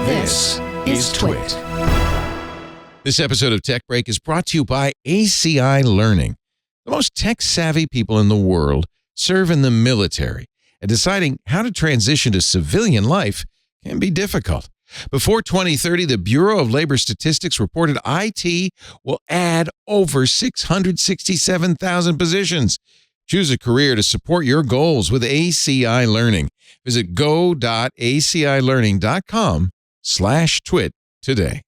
This is TWiT. This episode of Tech Break is brought to you by ACI Learning. The most tech-savvy people in the world serve in the military, and deciding how to transition to civilian life can be difficult. Before 2030, the Bureau of Labor Statistics reported IT will add over 667,000 positions. Choose a career to support your goals with ACI Learning. Visit go.acilearning.com/twit today.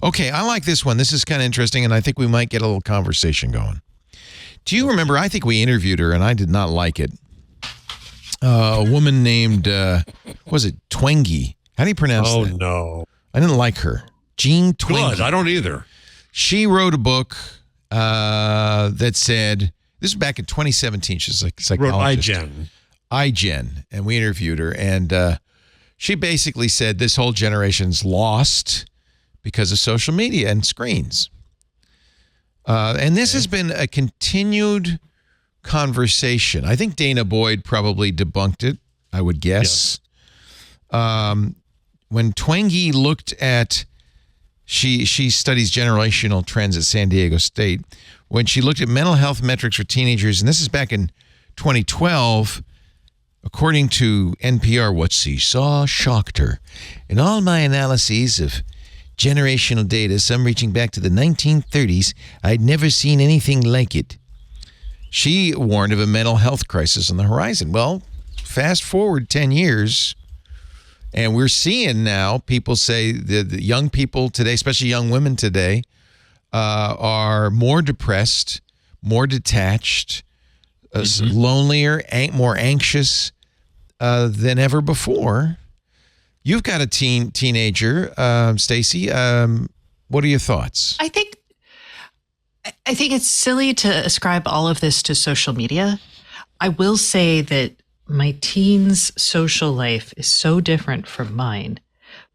Okay, I like this one. This is kind of interesting, and I think we might get a little conversation going. Do you remember, I think we interviewed her, and I did not like it. A woman named, was it Twenge? How do you pronounce that? Oh, no. I didn't like her. Jean Twenge. Good. I don't either. She wrote a book that said, this was back in 2017. She's like a psychologist. Wrote iGen. And we interviewed her. And she basically said this whole generation's lost because of social media and screens. And this has been a continued conversation. I think Dana Boyd probably debunked it, I would guess. Yes. When Twenge looked at, she studies generational trends at San Diego State. When she looked at mental health metrics for teenagers, and this is back in 2012, according to NPR, what she saw shocked her. In all my analyses of generational data, some reaching back to the 1930s, I'd never seen anything like it. She warned of a mental health crisis on the horizon. Well, fast forward 10 years, and we're seeing now people say that the young people today, especially young women today, are more depressed, more detached, lonelier, more anxious than ever before. You've got a teenager, Stacey. What are your thoughts? I think it's silly to ascribe all of this to social media. I will say that my teen's social life is so different from mine.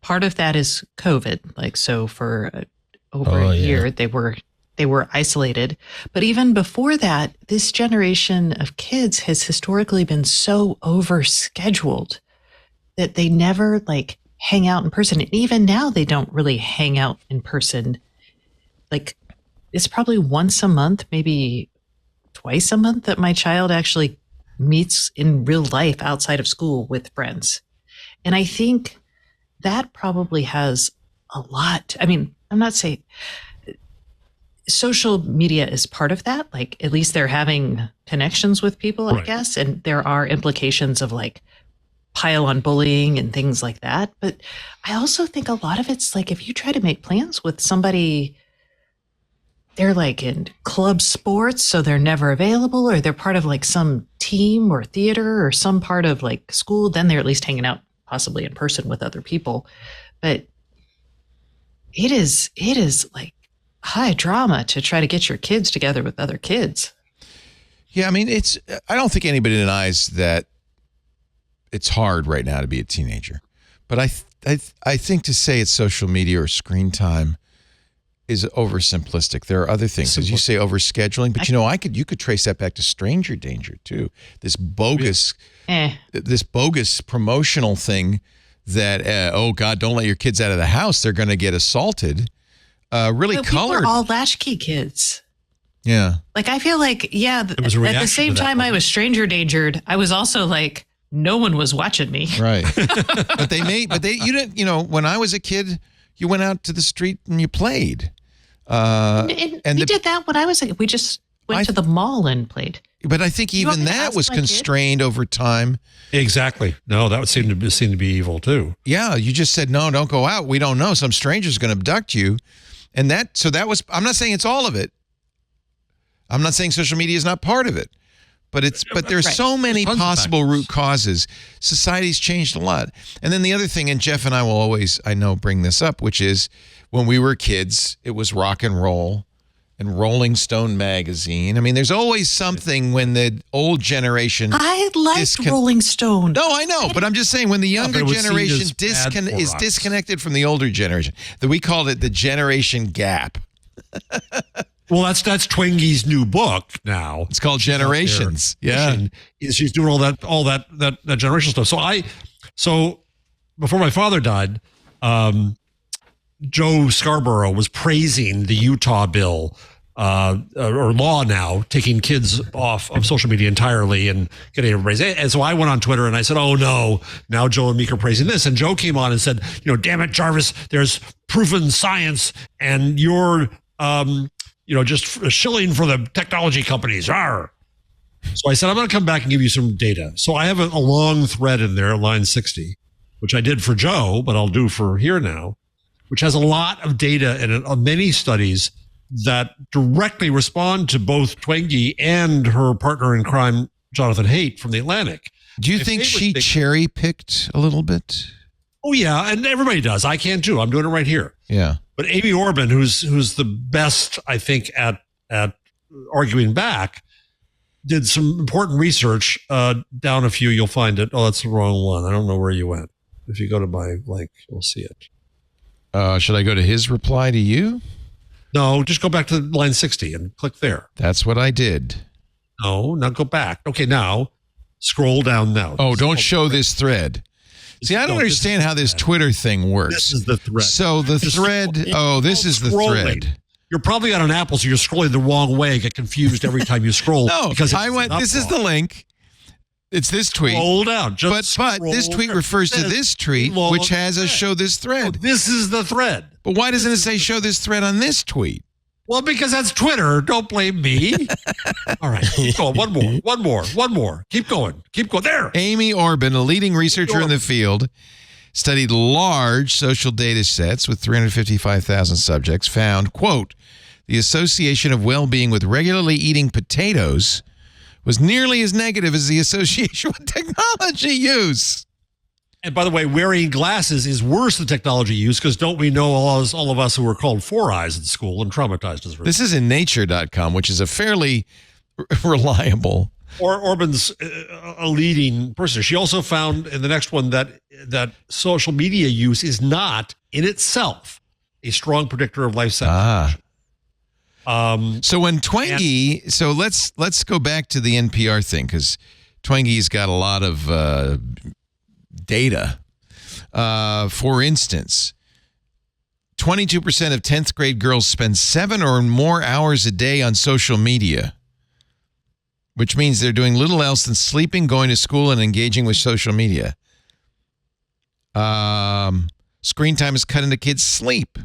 Part of that is COVID. So for over a year, they were isolated. But even before that, this generation of kids has historically been so overscheduled that they never hang out in person. And even now they don't really hang out in person. It's probably once a month, maybe twice a month that my child actually meets in real life outside of school with friends. And I think that probably has a lot. I mean, I'm not saying social media is part of that. At least they're having connections with people, I guess. And there are implications of pile on bullying and things like that. But I also think a lot of it's if you try to make plans with somebody, they're in club sports, so they're never available, or they're part of some team or theater or some part of school, then they're at least hanging out possibly in person with other people. But it is high drama to try to get your kids together with other kids. Yeah, I mean, I don't think anybody denies that it's hard right now to be a teenager. But I think to say it's social media or screen time is oversimplistic. There are other things, as you say, overscheduling. But you could trace that back to stranger danger too. This bogus promotional thing that oh God, don't let your kids out of the house. They're going to get assaulted. Really colored. We were all latchkey kids. Yeah. I feel at the same time I was stranger dangered, I was also no one was watching me. Right. But you didn't, when I was a kid, you went out to the street and you played. And we did that when I was we just went to the mall and played. But I think even that was constrained over time. Exactly. No, that would seem to be evil too. Yeah, you just said, no, don't go out. We don't know. Some stranger's going to abduct you. And that was, I'm not saying it's all of it. I'm not saying social media is not part of it. But there's so many possible root causes. Society's changed a lot. And then the other thing, and Jeff and I will always, I know, bring this up, which is when we were kids, it was rock and roll and Rolling Stone magazine. I mean, there's always something when the old generation. I liked Rolling Stone. No, I know, but I'm just saying when the younger generation is disconnected from the older generation, that we called it the generation gap. Well, that's Twenge's new book now. It's called Generations. Yeah, she's doing all that generational stuff. So before my father died, Joe Scarborough was praising the Utah bill or law now, taking kids off of social media entirely and getting everybody's. And so I went on Twitter and I said, oh no, now Joe and Meek are praising this. And Joe came on and said, damn it, Jarvis, there's proven science and you're, just shilling for the technology companies. Arr. So I said, I'm going to come back and give you some data. So I have a long thread in there, line 60, which I did for Joe, but I'll do for here now, which has a lot of data and many studies that directly respond to both Twenge and her partner in crime, Jonathan Haidt from The Atlantic. Do you think she cherry picked a little bit? Oh yeah, and everybody does. I can too. I'm doing it right here. Yeah. But Amy Orban, who's the best, I think, at arguing back, did some important research. Down a few, you'll find it. Oh, that's the wrong one. I don't know where you went. If you go to my link, you'll see it. Should I go to his reply to you? No, just go back to line 60 and click there. That's what I did. No, now go back. Okay, now scroll down now. Oh, don't show this thread. See, I don't understand how this Twitter thing works. This is the thread. So the thread, this is the thread. You're probably on an Apple, so you're scrolling the wrong way, get confused every time you scroll. No, because this is the link. It's this tweet. Scroll down. But this tweet refers to this tweet, which has a show this thread. Oh, this is the thread. But why doesn't it say show this thread on this tweet? Well, because that's Twitter. Don't blame me. All right. Keep going. One more. Keep going. There. Amy Orban, a leading researcher in the field, studied large social data sets with 355,000 subjects, found, quote, the association of well-being with regularly eating potatoes was nearly as negative as the association with technology use. And by the way, wearing glasses is worse than technology use because don't we know all of us who were called four eyes in school and traumatized as a result? This is in nature.com, which is a fairly reliable. Orban's a leading person. She also found in the next one that social media use is not in itself a strong predictor of life satisfaction. So when Twenge, so let's go back to the NPR thing because Twenge's got a lot of data. For instance, 22% of 10th grade girls spend 7 or more hours a day on social media, which means they're doing little else than sleeping, going to school, and engaging with social media. Screen time is cut into kids' sleep.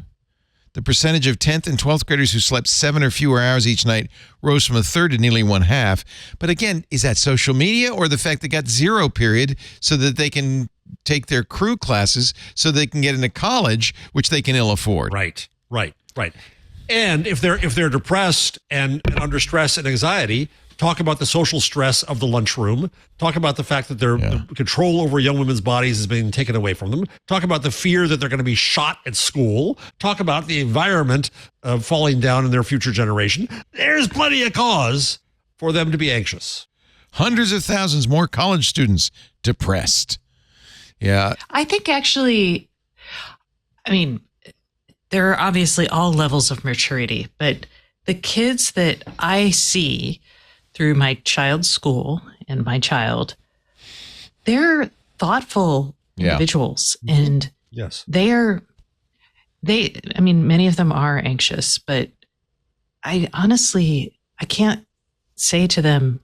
The percentage of 10th and 12th graders who slept 7 or fewer hours each night rose from a third to nearly one-half. But again, is that social media or the fact they got zero period so that they can take their crew classes so they can get into college, which they can ill afford? Right. And if they're depressed and under stress and anxiety, talk about the social stress of the lunchroom. Talk about the fact that the control over young women's bodies is being taken away from them. Talk about the fear that they're going to be shot at school. Talk about the environment falling down in their future generation. There's plenty of cause for them to be anxious. Hundreds of thousands more college students depressed. Yeah. I think actually, there are obviously all levels of maturity, but the kids that I see through my child's school and my child, they're thoughtful individuals. And yes, many of them are anxious, but I can't say to them,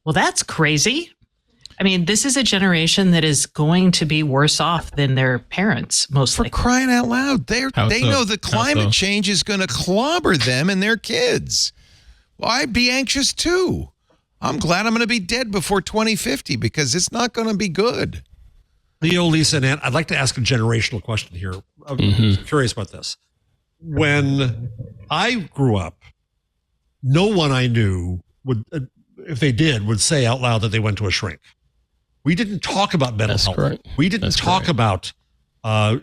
well, that's crazy. This is a generation that is going to be worse off than their parents, most likely. For crying out loud. They know the climate change is going to clobber them and their kids. Well, I'd be anxious too. I'm glad I'm going to be dead before 2050 because it's not going to be good. Leo, Lisa, and Ann, I'd like to ask a generational question here. I'm curious about this. When I grew up, no one I knew would, if they did, would say out loud that they went to a shrink. We didn't talk about mental health. Correct. We didn't talk about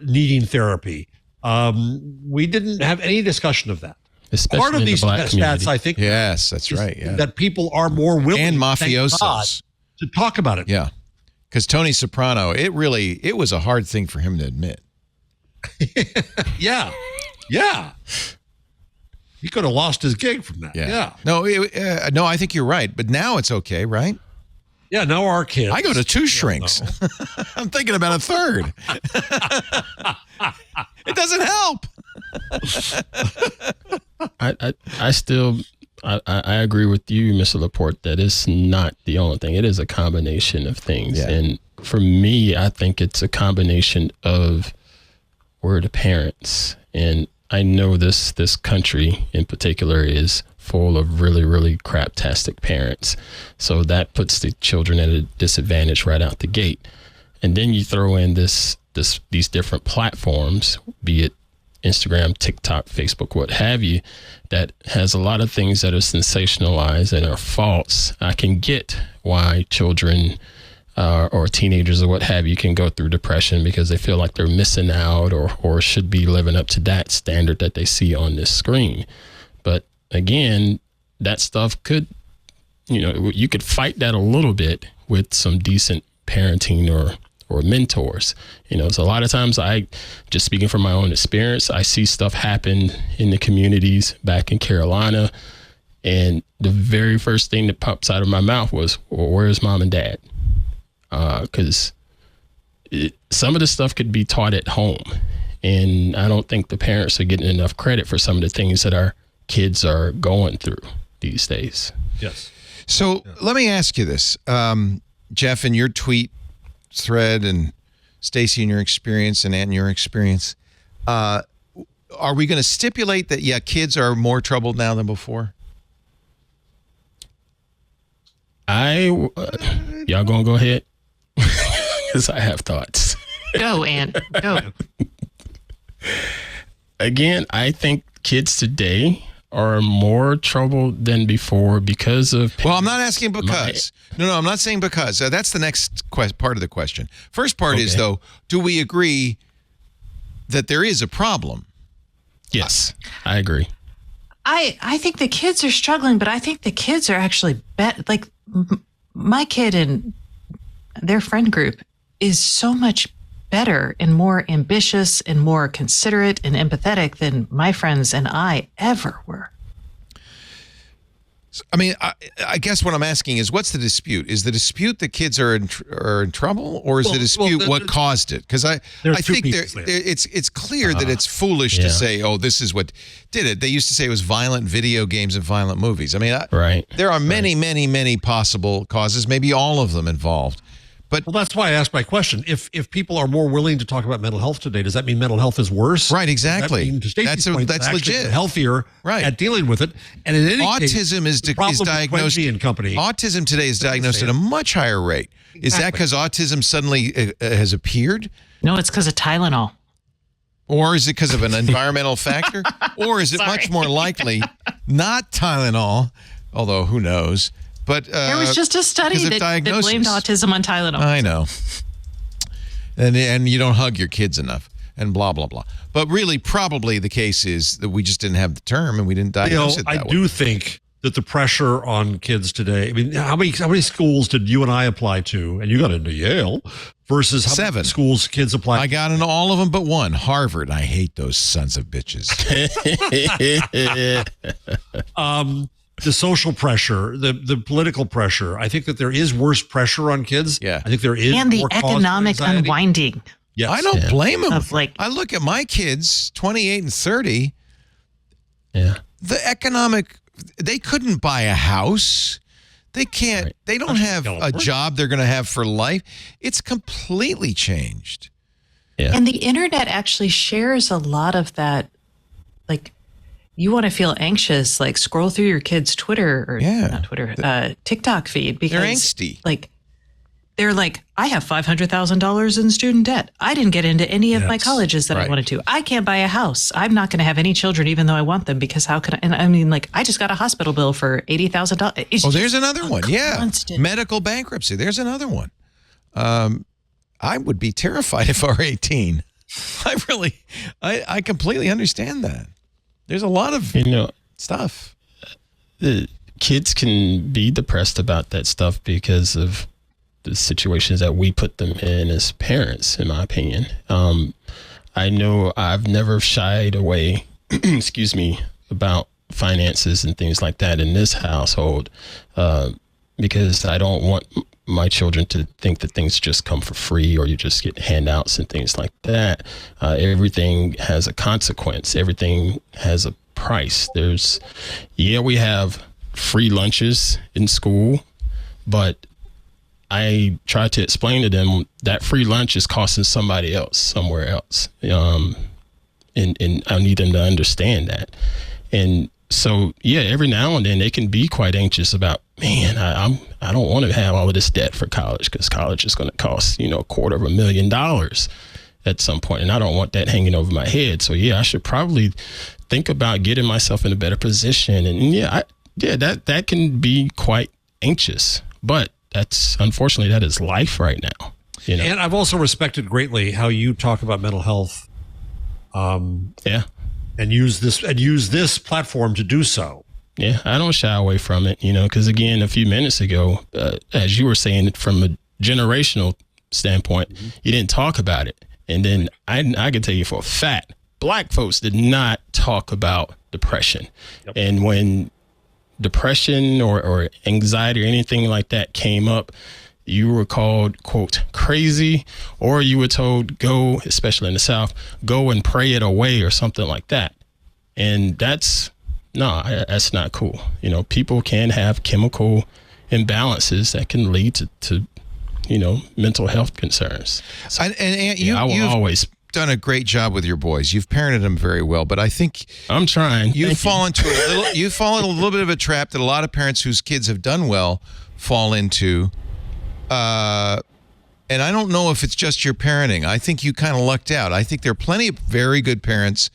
needing therapy. We didn't have any discussion of that. Especially part of in these the black community. stats, I think. Yes, that's right. Yeah. That people are more willing and thank God, mafiosos to talk about it. Yeah. Because Tony Soprano, it was a hard thing for him to admit. Yeah. He could have lost his gig from that. Yeah. No, I think you're right. But now it's okay, right? Yeah, now our kids. I go to 2 shrinks. I'm thinking about a third. It doesn't help. I agree with you, Mr. Laporte, that it's not the only thing. It is a combination of things. Yeah. And for me, I think it's a combination of we're the parents. And I know this country in particular is full of really, really craptastic parents. So that puts the children at a disadvantage right out the gate. And then you throw in these different platforms, be it Instagram, TikTok, Facebook, what have you, that has a lot of things that are sensationalized and are false. I can get why children or teenagers or what have you can go through depression because they feel like they're missing out or should be living up to that standard that they see on this screen. But again, that stuff could, you could fight that a little bit with some decent parenting or mentors. So a lot of times just speaking from my own experience, I see stuff happen in the communities back in Carolina. And the very first thing that pops out of my mouth was, well, where's mom and dad? Because some of the stuff could be taught at home. And I don't think the parents are getting enough credit for some of the things that our kids are going through these days. Yes. So let me ask you this, Jeff, in your tweet thread and Stacey in your experience and Ann in your experience, are we going to stipulate that, kids are more troubled now than before? Y'all going to go ahead? Because I have thoughts. Go, Ann. Go. Again, I think kids today are more troubled than before because of... Well, I'm not asking because. No, I'm not saying because. That's the next part of the question. First part is, though, do we agree that there is a problem? Yes, I agree. I think the kids are struggling, but I think the kids are actually better. Like my kid and their friend group is so much better and more ambitious and more considerate and empathetic than my friends and I ever were. I mean, I guess what I'm asking is, what's the dispute? Is the dispute that kids are in trouble, or is the dispute what caused it? Because I think it's clear that it's foolish to say, oh, this is what did it. They used to say it was violent video games and violent movies. I mean, there are many, many, many possible causes, maybe all of them involved. But that's why I asked my question. If people are more willing to talk about mental health today, does that mean mental health is worse? Right, exactly. That's legit. Healthier at dealing with it. And in any autism case, is diagnosed. Autism today is diagnosed at a much higher rate. Exactly. Is that because autism suddenly has appeared? No, it's because of Tylenol. Or is it because of an environmental factor? Or is it much more likely not Tylenol? Although who knows? But there was just a study that blamed autism on Tylenol. I know. And you don't hug your kids enough and blah, blah, blah. But really, probably the case is that we just didn't have the term and we didn't diagnose it that way. I do think that the pressure on kids today, I mean, how many schools did you and I apply to? And you got into Yale versus how 7 many schools kids apply to? I got into all of them but one, Harvard. I hate those sons of bitches. The social pressure, the political pressure. I think that there is worse pressure on kids. Yeah. I think there is and the economic unwinding. Yes. I don't blame them. I look at my kids, 28 and 30. Yeah. The economic, they couldn't buy a house. They can't, they don't have a job they're going to have for life. It's completely changed. Yeah. And the internet actually shares a lot of that, like, you want to feel anxious, like scroll through your kid's Twitter or not Twitter, TikTok feed because they're angsty. They're like, I have $500,000 in student debt. I didn't get into any of my colleges that I wanted to. I can't buy a house. I'm not going to have any children, even though I want them, because how can I? And I mean, like, I just got a hospital bill for $80,000. Oh, there's another one. Yeah. Medical bankruptcy. There's another one. I would be terrified if I were 18. I completely understand that. There's a lot of stuff. The kids can be depressed about that stuff because of the situations that we put them in as parents, in my opinion. I know I've never shied away, about finances and things like that in this household because I don't want my children to think that things just come for free or you just get handouts and things like that. Everything has a consequence. Everything has a price. We have free lunches in school, but I try to explain to them that free lunch is costing somebody else somewhere else. And I need them to understand that. And so, every now and then they can be quite anxious about, man, I don't want to have all of this debt for college because college is going to cost, $250,000 at some point. And I don't want that hanging over my head. So, I should probably think about getting myself in a better position. And that can be quite anxious, but unfortunately, that is life right now. And I've also respected greatly how you talk about mental health. And use this platform to do so. Yeah, I don't shy away from it, because again, a few minutes ago, as you were saying, from a generational standpoint, you didn't talk about it. And then I can tell you for a fact, Black folks did not talk about depression. Yep. And when depression or anxiety or anything like that came up, you were called, quote, crazy, or you were told, go, especially in the South, go and pray it away or something like that. And that's not cool. People can have chemical imbalances that can lead to mental health concerns. So, you've always done a great job with your boys. You've parented them very well, but I think I'm trying. You've fallen a little bit of a trap that a lot of parents whose kids have done well fall into. And I don't know if it's just your parenting. I think you kind of lucked out. I think there are plenty of very good parents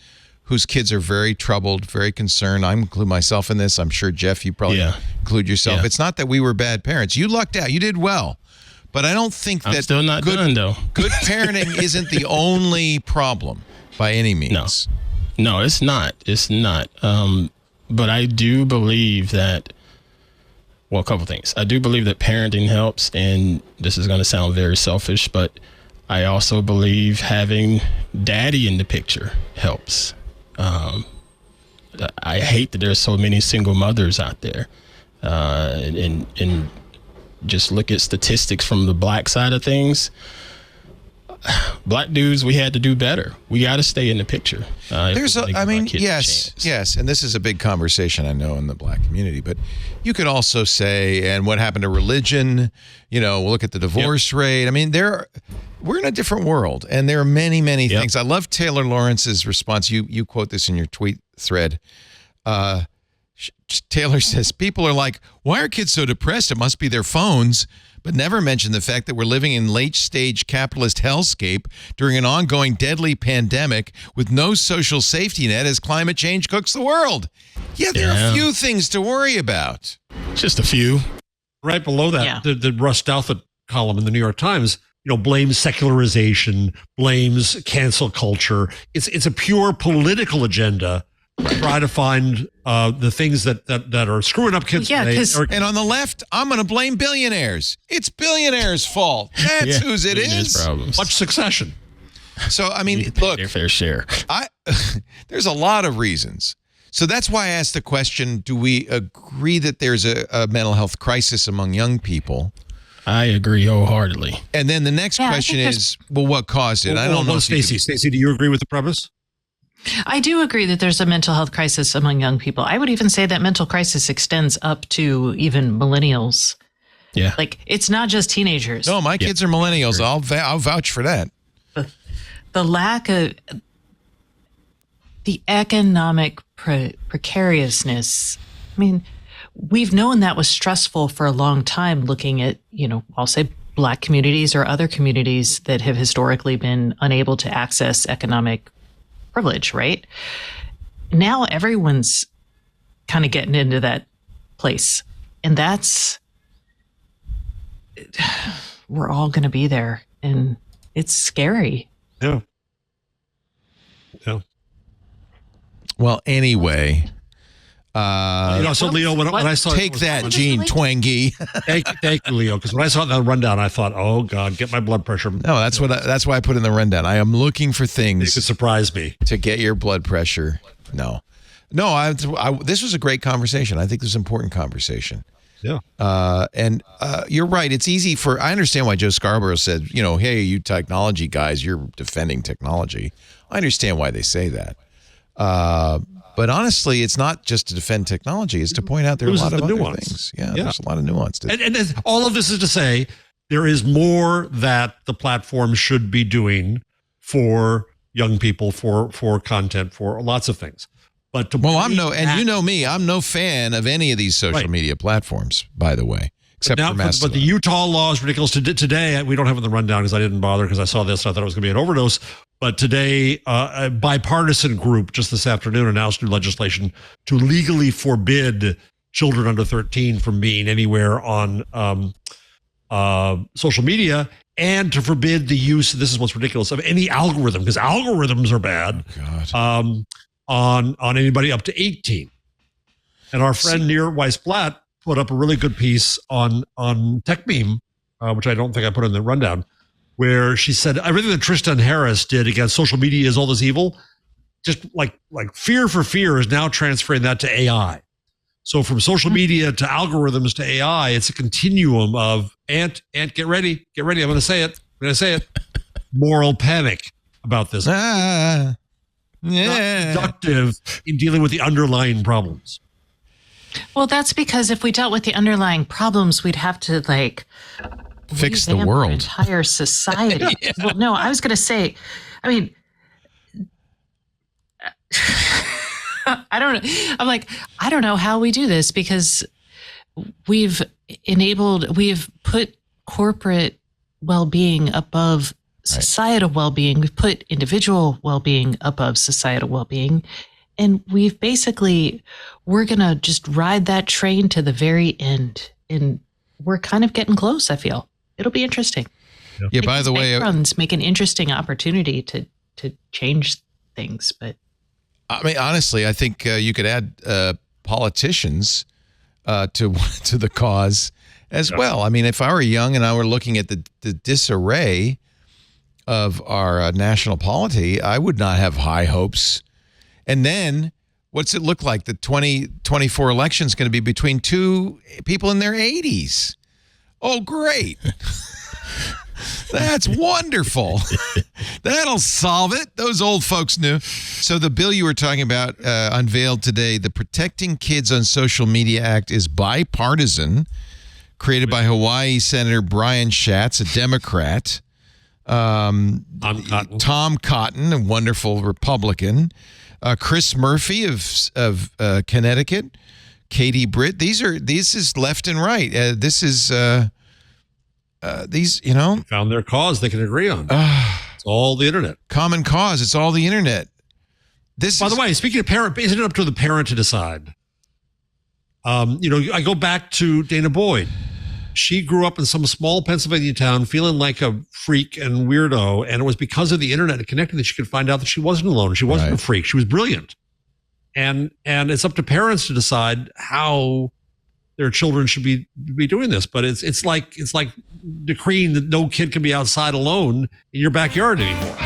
whose kids are very troubled, very concerned. I include myself in this. I'm sure, Jeff, you probably include yourself. Yeah. It's not that we were bad parents. You lucked out. You did well. But I don't think I'm still not done, though. Good parenting isn't the only problem by any means. No, it's not. It's not. But I do believe that, well, a couple things. I do believe that parenting helps, and this is going to sound very selfish, but I also believe having daddy in the picture helps. I hate that there's so many single mothers out there, and just look at statistics from the Black side of things. Black dudes, we had to do better. We got to stay in the picture. Yes. And this is a big conversation, I know, in the Black community, but you could also say, and what happened to religion, look at the divorce rate. I mean, we're in a different world, and there are many, many things. I love Taylor Lawrence's response. You quote this in your tweet thread. Taylor says, people are like, why are kids so depressed? It must be their phones, but never mention the fact that we're living in late-stage capitalist hellscape during an ongoing deadly pandemic with no social safety net as climate change cooks the world. Yeah, there are a few things to worry about. Just a few. Right below that, the Russ Douthat column in the New York Times, blames secularization, blames cancel culture. It's a pure political agenda. Try to find the things that are screwing up kids today. And on the left, I'm going to blame billionaires. It's billionaires' fault. That's whose it is. Problems. Watch Succession. So, I mean, look. Their fair share. There's a lot of reasons. So that's why I asked the question, do we agree that there's a mental health crisis among young people? I agree wholeheartedly. And then the next question is, well, what caused it? I don't know. Stacey, do you agree with the premise? I do agree that there's a mental health crisis among young people. I would even say that mental crisis extends up to even millennials. Yeah. Like, it's not just teenagers. No, my kids are millennials. I'll vouch for that. The lack of the economic precariousness. I mean, we've known that was stressful for a long time, looking at, I'll say Black communities or other communities that have historically been unable to access economic privilege, right? Now everyone's kind of getting into that place. And we're all going to be there. And it's scary. Yeah. Well, anyway. So Leo, when I saw take that, Gene Twangy. Thank you, Leo. Because when I saw that rundown, I thought, oh God, get my blood pressure. No, that's why I put in the rundown. I am looking for things that could surprise me to get your blood pressure. No. This was a great conversation. I think this was an important conversation. Yeah. And you're right. It's easy I understand why Joe Scarborough said, hey, you technology guys, you're defending technology. I understand why they say that. But honestly, it's not just to defend technology. It's to point out there are a lot of other things. Yeah, there's a lot of nuance to it. And all of this is to say there is more that the platform should be doing for young people, for content, for lots of things. But you know me, I'm no fan of any of these social media platforms, by the way, except for Mastodon. But the Utah law is ridiculous. Today, we don't have it in the rundown because I didn't bother because I saw this and I thought it was going to be an overdose. But today, a bipartisan group just this afternoon announced new legislation to legally forbid children under 13 from being anywhere on social media, and to forbid the use, this is what's ridiculous, of any algorithm, because algorithms are bad, on anybody up to 18. And our friend Nir Weiss-Blatt put up a really good piece on Tech Meme, which I don't think I put in the rundown, where she said everything that Tristan Harris did against social media is all this evil. Just like Fear for Fear is now transferring that to AI. So from social media to algorithms to AI, it's a continuum of Ant, get ready. I'm going to say it. Moral panic about this. Yeah. Not productive in dealing with the underlying problems. Well, that's because if we dealt with the underlying problems, we'd have to fix the world, our entire society. Yeah. Well, no, I was going to say, I mean, I don't know how we do this, because we've put corporate well-being above societal well-being. We've put individual well-being above societal well-being. And we're going to just ride that train to the very end. And we're kind of getting close, I feel. It'll be interesting. Yeah, by the way, runs make an interesting opportunity to change things. But I mean, honestly, I think you could add politicians to the cause as well. I mean, if I were young and I were looking at the disarray of our national polity, I would not have high hopes. And then what's it look like? The 2024 election is going to be between two people in their 80s. Oh, great. That's wonderful. That'll solve it. Those old folks knew. So the bill you were talking about unveiled today, the Protecting Kids on Social Media Act, is bipartisan, created by Hawaii Senator Brian Schatz, a Democrat. Tom Cotton, a wonderful Republican. Chris Murphy of Connecticut. Katie Britt. This is left and right. This is these, found their cause they can agree on. It's all the internet. Common cause. It's all the internet. By the way, speaking of parent, isn't it up to the parent to decide? I go back to Dana Boyd. She grew up in some small Pennsylvania town feeling like a freak and weirdo. And it was because of the internet and connecting that she could find out that she wasn't alone. She wasn't a freak. She was brilliant. And it's up to parents to decide how their children should be doing this. But it's like decreeing that no kid can be outside alone in your backyard anymore.